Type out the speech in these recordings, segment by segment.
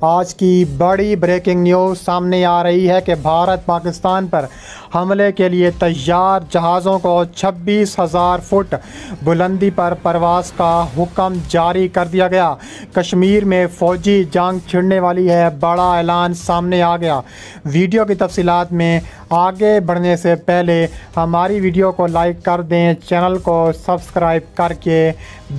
आज की बड़ी ब्रेकिंग न्यूज़ सामने आ रही है कि भारत पाकिस्तान पर हमले के लिए तैयार जहाज़ों को 26,000 फुट बुलंदी पर परवास का हुक्म जारी कर दिया गया। कश्मीर में फ़ौजी जंग छिड़ने वाली है, बड़ा ऐलान सामने आ गया। वीडियो की तफसीलात में आगे बढ़ने से पहले हमारी वीडियो को लाइक कर दें, चैनल को सब्सक्राइब करके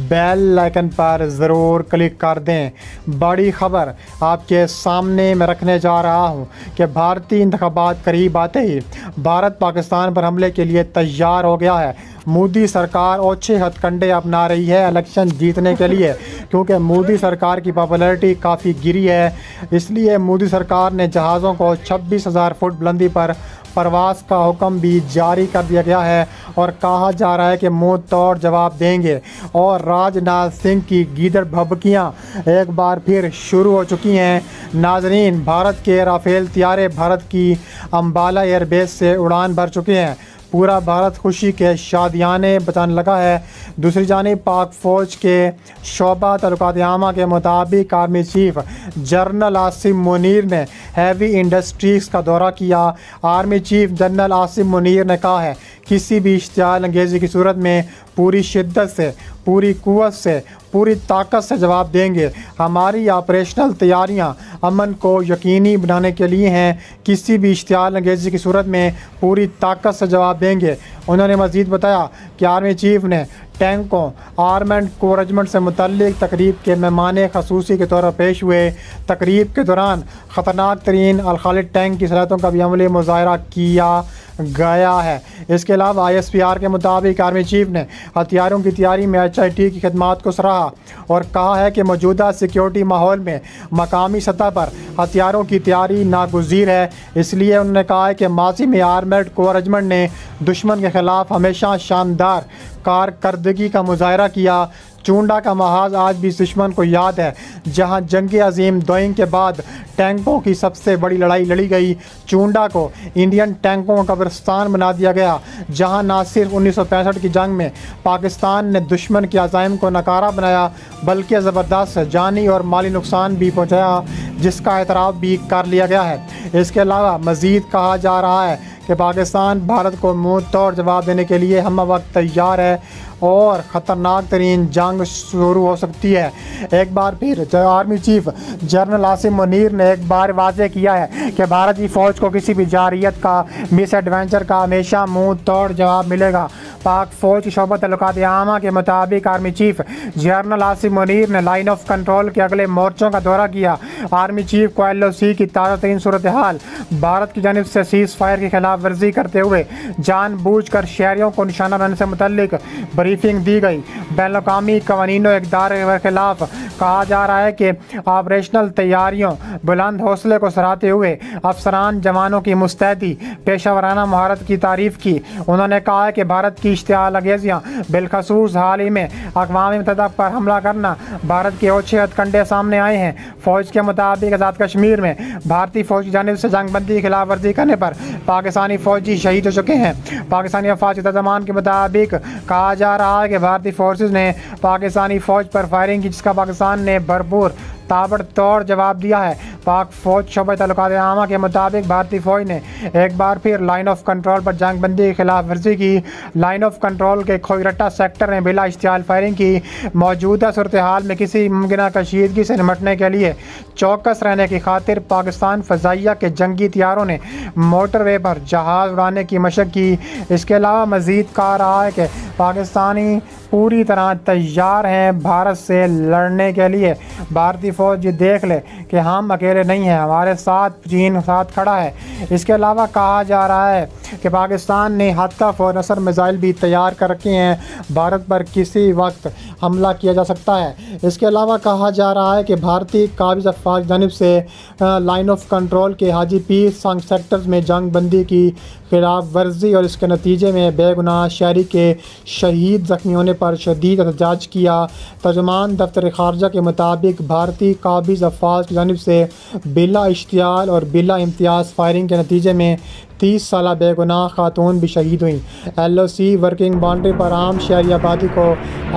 बेल आइकन पर ज़रूर क्लिक कर दें। बड़ी ख़बर आपके सामने मैं रखने जा रहा हूं कि भारतीय इंतखाबात करीब आते ही भारत पाकिस्तान पर हमले के लिए तैयार हो गया है। मोदी सरकार ओछे हथकंडे अपना रही है इलेक्शन जीतने के लिए, क्योंकि मोदी सरकार की पॉपुलैरिटी काफ़ी गिरी है। इसलिए मोदी सरकार ने जहाज़ों को 26,000 फुट बुलंदी पर प्रवास का हुक्म भी जारी कर दिया गया है और कहा जा रहा है कि मुंह तोड़ जवाब देंगे। और राजनाथ सिंह की गीदड़ भभकियाँ एक बार फिर शुरू हो चुकी हैं। नाजरीन, भारत के राफेल तैयारे भारत की अम्बाला एयरबेस से उड़ान भर चुके हैं। पूरा भारत खुशी के शादियाने बचाने लगा है। दूसरी जानिब पाक फ़ौज के शोबा तल्लुकात आमा के मुताबिक army chief general Asim Munir ने हैवी इंडस्ट्रीज़ का दौरा किया। Army chief general Asim Munir ने कहा है, किसी भी इश्तियाल अंगेज़ी की सूरत में पूरी शिद्दत से, पूरी कुव्वत से, पूरी ताकत से जवाब देंगे। हमारी ऑपरेशनल तैयारियां अमन को यकीनी बनाने के लिए हैं। किसी भी इश्तियाल अंगेज़ी की सूरत में पूरी ताकत से जवाब देंगे। उन्होंने मज़ीद बताया कि आर्मी चीफ ने टैंकों आर्मेंट को रेजिमेंट से मुतल्लिक तकरीब के मेहमान खसूसी के तौर पर पेश हुए। तकरीब के दौरान ख़तरनाक तरीन अल-खालिद टैंक की सलाहियतों का भी अमली मुज़ाहरा किया गया है। इसके अलावा ISPR के मुताबिक आर्मी चीफ ने हथियारों की तैयारी में HIT की खिदमात को सराहा और कहा है कि मौजूदा सिक्योरिटी माहौल में मकामी सतह पर हथियारों की तैयारी नागुज़ीर है। इसलिए उन्होंने कहा है कि माजी में आर्मेड कोर रेजिमेंट ने दुश्मन के ख़िलाफ़ हमेशा शानदार कारकर्दगी का मुज़ाहरा किया। चूंडा का महाज आज भी दुश्मन को याद है, जहां जंग अजीम दोइंग के बाद टैंकों की सबसे बड़ी लड़ाई लड़ी गई। चूंडा को इंडियन टैंकों का कब्रिस्तान बना दिया गया, जहां न सिर्फ 1965 की जंग में पाकिस्तान ने दुश्मन के अज़ाइम को नकारा बनाया, बल्कि ज़बरदस्त जानी और माली नुकसान भी पहुँचाया, जिसका एतराफ़ भी कर लिया गया है। इसके अलावा मज़ीद कहा जा रहा है कि पाकिस्तान भारत को मुँह तोड़ जवाब देने के लिए हम वक्त तैयार है और ख़तरनाक तरीन जंग शुरू हो सकती है। एक बार फिर army chief general Asim Munir ने एक बार वाज़ेह किया है कि भारत की फ़ौज को किसी भी जारियत का, मिस एडवेंचर का हमेशा मुंह तोड़ जवाब मिलेगा। पाक फ़ौज की शोबा तल्लुकात आमा के मुताबिक army chief general Asim Munir ने लाइन ऑफ कंट्रोल के अगले मोर्चों का दौरा किया। आर्मी चीफ को LOC की ताज़ा तरीन सूरत हाल, भारत की जानिब से सीज़ फायर की खिलाफ वर्जी करते हुए जानबूझकर शहरियों को निशाना बनाने से मुतल्लिक ब्रीफिंग दी गई। बैनुल-अक़वामी कवानीनों इक़दार के खिलाफ कहा जा रहा है कि ऑपरेशनल तैयारियों बुलंद हौसले को सराहते हुए अफसरान जवानों की मुस्तैदी, पेशावराना महारत की तारीफ़ की। उन्होंने कहा है कि भारत की इश्तियाल अंगेज़ियाँ, बिलखसूस हाल ही में अक़वाम मुत्तहिदा पर हमला करना, भारत के ओछे हथकंडे सामने आए हैं। फ़ौज के मुताबिक आज़ाद कश्मीर में भारतीय फ़ौज की जानिब से जंगबंदी की खिलाफ वर्जी करने पर पाकिस्तानी फ़ौजी शहीद हो चुके हैं। पाकिस्तानी अफवाज के तर्जुमान के मुताबिक कहा जा रहा है कि भारतीय फोर्सेस ने पाकिस्तानी फ़ौज पर फायरिंग की, जिसका पाकिस्तान ने भरपूर ताबड़तोड़ जवाब दिया है। पाक फ़ौज शोबा तल्लुकात आमा के मुताबिक भारतीय फ़ौज ने एक बार फिर लाइन ऑफ कंट्रोल पर जंगबंदी के खिलाफ वर्जी की। लाइन ऑफ कंट्रोल के खोईरट्टा सेक्टर में बिला इश्तियाल फायरिंग की। मौजूदा सूरत हाल में किसी मुमकिन कशीदगी से निपटने के लिए चौकस रहने की खातिर पाकिस्तान फ़ज़ाइया के जंगी तैयारों ने मोटरवे पर जहाज़ उड़ाने की मशक़ की। इसके अलावा मज़ीद कहा रहा है कि पाकिस्तानी पूरी तरह तैयार हैं भारत से लड़ने के लिए। भारतीय फ़ौज ये देख ले कि हम अकेले नहीं हैं, हमारे साथ चीन साथ खड़ा है। इसके अलावा कहा जा रहा है कि पाकिस्तान ने हत्फ और नसर मिसाइल भी तैयार कर रखे हैं, भारत पर किसी वक्त हमला किया जा सकता है। इसके अलावा कहा जा रहा है कि भारतीय काबिज़ अफ़वाज जानिब से लाइन ऑफ कंट्रोल के हाजी पीर संग सेक्टर्स में जंग बंदी की खिलाफ वर्जी और इसके नतीजे में बेगुनाह शहरी के शहीद ज़ख्मी होने पर शदीद एहतजाज किया। तर्जुमान दफ्तर ख़ारजा के मुताबिक भारतीय काबिज़ अफ़वाज की जानिब से बिला इश्तियाल और बिला इम्तियाज़ फायरिंग के नतीजे में 30 साल बेगुनाह खातून भी शहीद हुई। LOC वर्किंग बाउंड्री पर आम शहरी आबादी को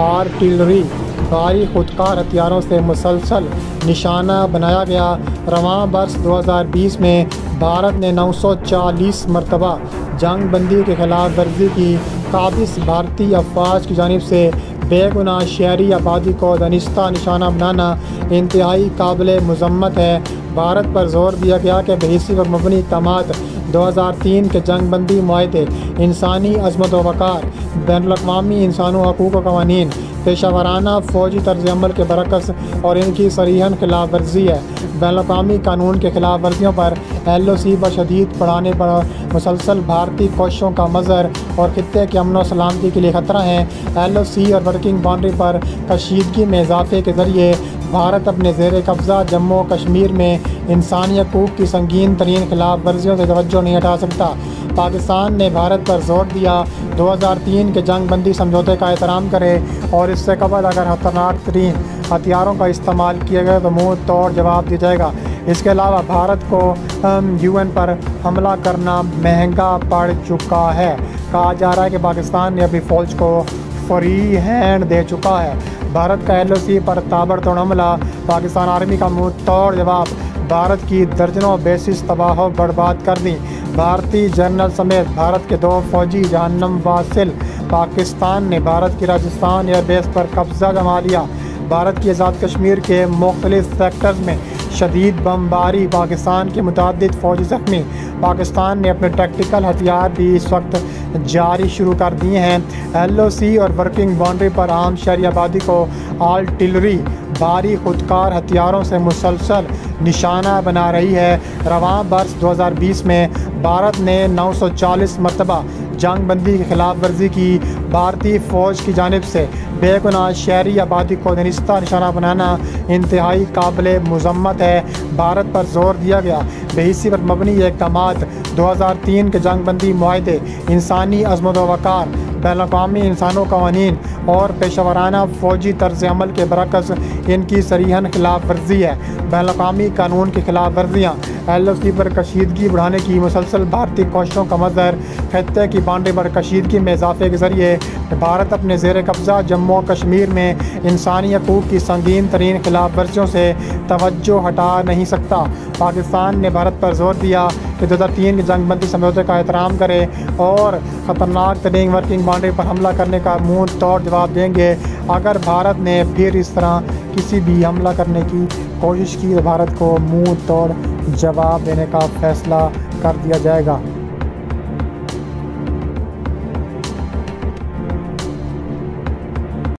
आर्टिलरी भारी खुदकार हथियारों से मुसलसल निशाना बनाया गया। रवां वर्ष 2020 में भारत ने 940 मरतबा जंग बंदी के खिलाफ वर्जी की। काबिज भारतीय अफवाज की जानिब से बेगुनाह शहरी आबादी को दनिस्ता निशाना बनाना इंतहाई काबिल मज़म्मत है। भारत पर जोर दिया गया कि बहिसी पर मबनी इक़दामात 2003 के जंग बंदी मुआहदे, इंसानी अज़मत व वक़ार, बैनुल-अक़वामी इंसानी हकूक़ व क़वानीन, पेशावराना फ़ौजी तर्ज़ अमल के बरअक्स और इनकी सरीहन खिलाफ वर्जी है। बैनुल-अक़वामी कानून के खिलाफ वर्जियों पर LOC पर शदीद बढ़ाने पर मुसलसल भारतीय कोशिशों का मज़हर और खित्ते की अमन व सलामती के लिए ख़तरा है। LOC और वर्किंग बाउंड्री पर कशीदगी में इजाफे के ज़रिए भारत अपने ज़ेर कब्ज़ा जम्मू कश्मीर में इंसानी हकूक़ की संगीन तरीन खिलाफ वर्जियों से तवज्जो नहीं हटा सकता। पाकिस्तान ने भारत पर जोर दिया 2003 के जंग बंदी समझौते का एहतराम करे और इससे कबल अगर खतरनाक तरीन हथियारों का इस्तेमाल किया गया तो मुँह तोड़ जवाब दिया जाएगा। इसके अलावा भारत को UN पर हमला करना महंगा पड़ चुका है। कहा जा रहा है कि पाकिस्तान ने अपनी फ़ौज को फ्री हैंड दे चुका है। भारत का LOC पर ताबड़तोड़ हमला, पाकिस्तान आर्मी का मुँह तोड़ जवाब, भारत की दर्जनों बेसिस तबाह बर्बाद कर दी। भारतीय जनरल समेत भारत के 2 फौजी जहन्नम वासिल। पाकिस्तान ने भारत की राजस्थान एयरबेस पर कब्जा जमा लिया। भारत की आज़ाद कश्मीर के मुख्तलिफ सेक्टर्स में शदीद बमबारी, पाकिस्तान के मुतअद्दिद फौजी ज़ख्मी। पाकिस्तान ने अपने टैक्टिकल हथियार भी इस वक्त जारी शुरू कर दिए हैं। LOC और वर्किंग बाउंड्री पर आम शहरी आबादी को आर्टिलरी भारी खुदकार हथियारों से मुसलसल निशाना बना रही है। रवां वर्ष 2020 में भारत ने 940 मरतबा जंग बंदी की खिलाफ वर्जी की। भारतीय फ़ौज की जानिब से बेगुनाह शहरी आबादी को दनिस्ता निशाना बनाना इंतहाई काबिल मज़म्मत है। भारत पर जोर दिया गया बेहिसी पर मबनी इक़दामात 2003 के जंग बंदी मुआहदे, इंसानी अज़मत व वक़ार, बैनुल-अक़वामी इंसानी क़वानीन और पेशावराना फ़ौजी तर्ज़ अमल के बरअक्स इनकी सरीहन खिलाफ वर्जी है। बैनुल-अक़वामी कानून की खिलाफ वर्जियाँ, LOC पर कशीदगी बढ़ाने की मुसलसल भारतीय कोशिशों का मज़हर, खित्ते की बाउंड्री पर कशीदगी में इजाफे के ज़रिए भारत अपने ज़ेर कब्ज़ा जम्मू कश्मीर में इंसानी हकूक़ की संगीन तरीन खिलाफ वर्जियों से तवज्जो हटा नहीं सकता। पाकिस्तान ने भारत पर जोर दिया कि 2003 के जंग बंदी समझौते का एहतराम करे और ख़तरनाक तरीन वर्किंग बाउंड्री पर हमला करने का मुँह तोड़ जवाब देंगे। अगर भारत ने फिर इस तरह किसी भी हमला करने की कोशिश की तो भारत को मुँह तोड़ जवाब देने का फ़ैसला कर दिया जाएगा।